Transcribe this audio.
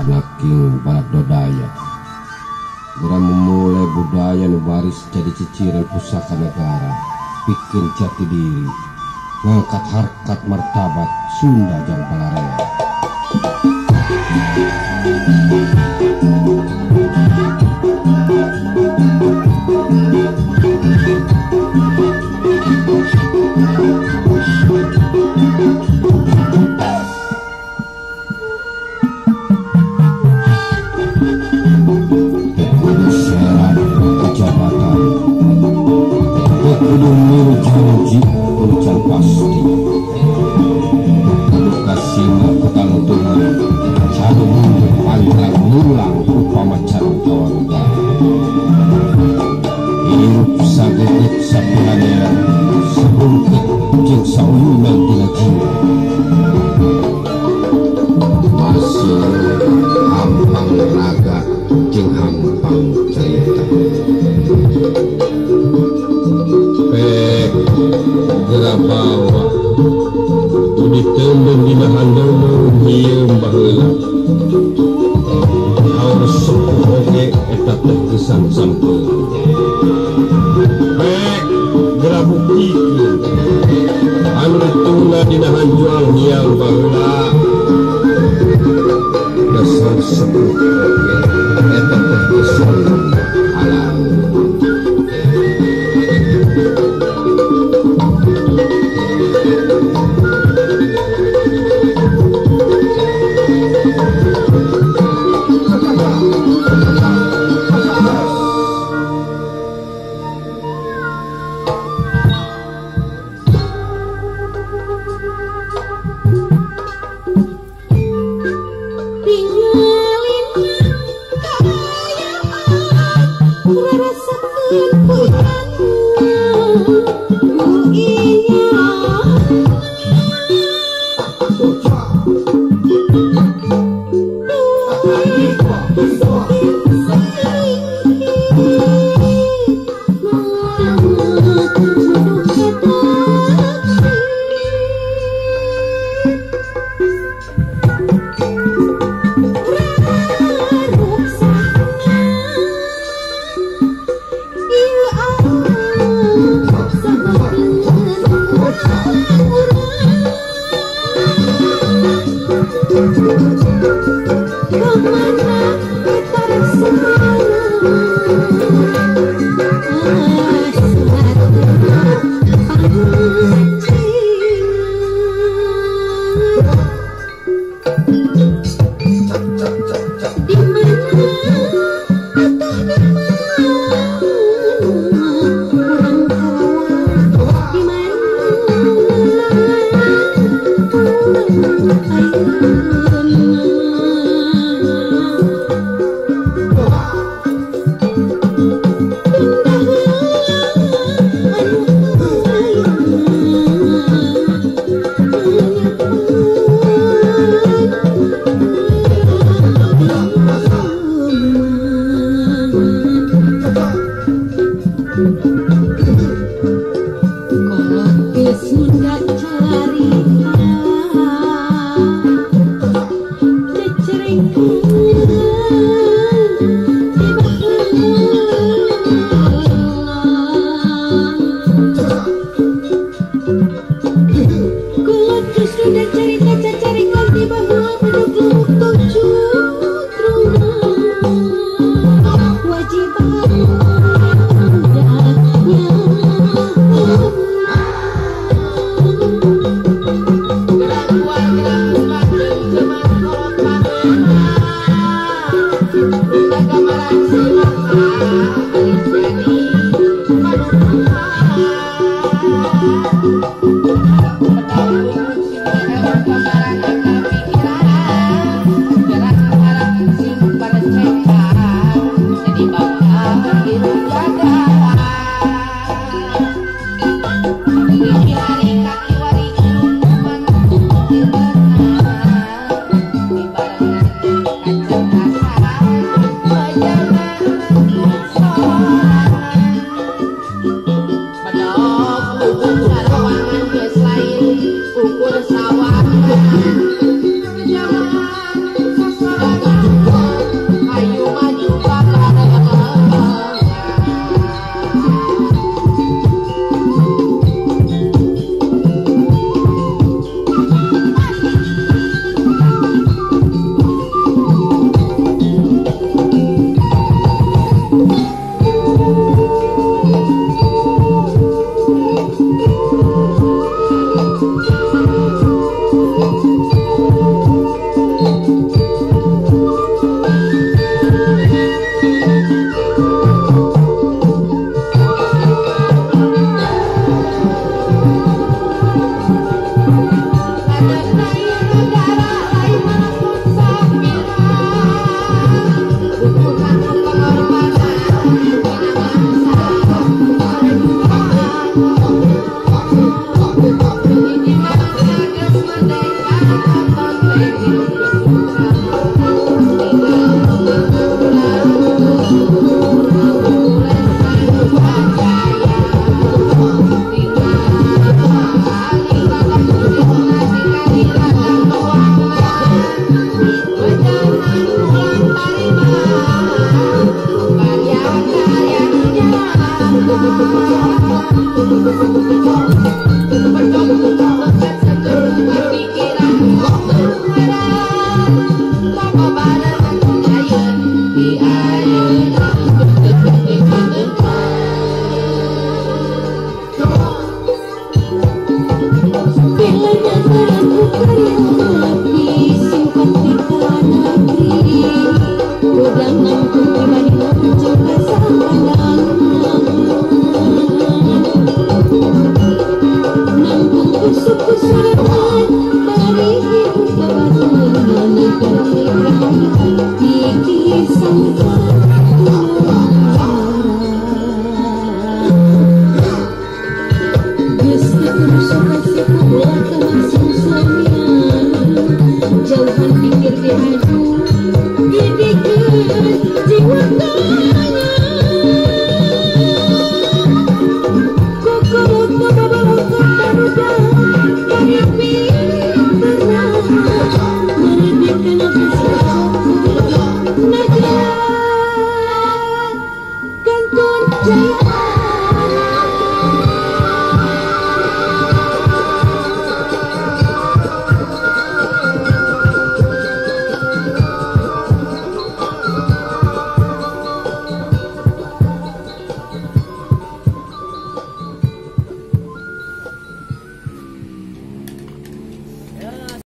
Naking balak dodaya geura memulai budaya nu baris jadi ciciran pusaka negara, bikin jati diri, ngangkat harkat martabat Sunda jang Balarea. Kudu milu janji urusan pasti kudu kasih ketantungan cari mundur pantang mulang upama cari kawarga hidup sagedit sapilanean sebungkit jeung saulunan dina jiwa masih hampang raga jeung hampang cerita geura bawa udi tembeng dina handeuleun hieum baheula harus sepuh oge eta teh geusang sampeung geura buktikeun anu ditungna dina hanjuang hiang baheula dasar sepuh oge eta teh geusang halal. Dirdi aju, dirdi jiwa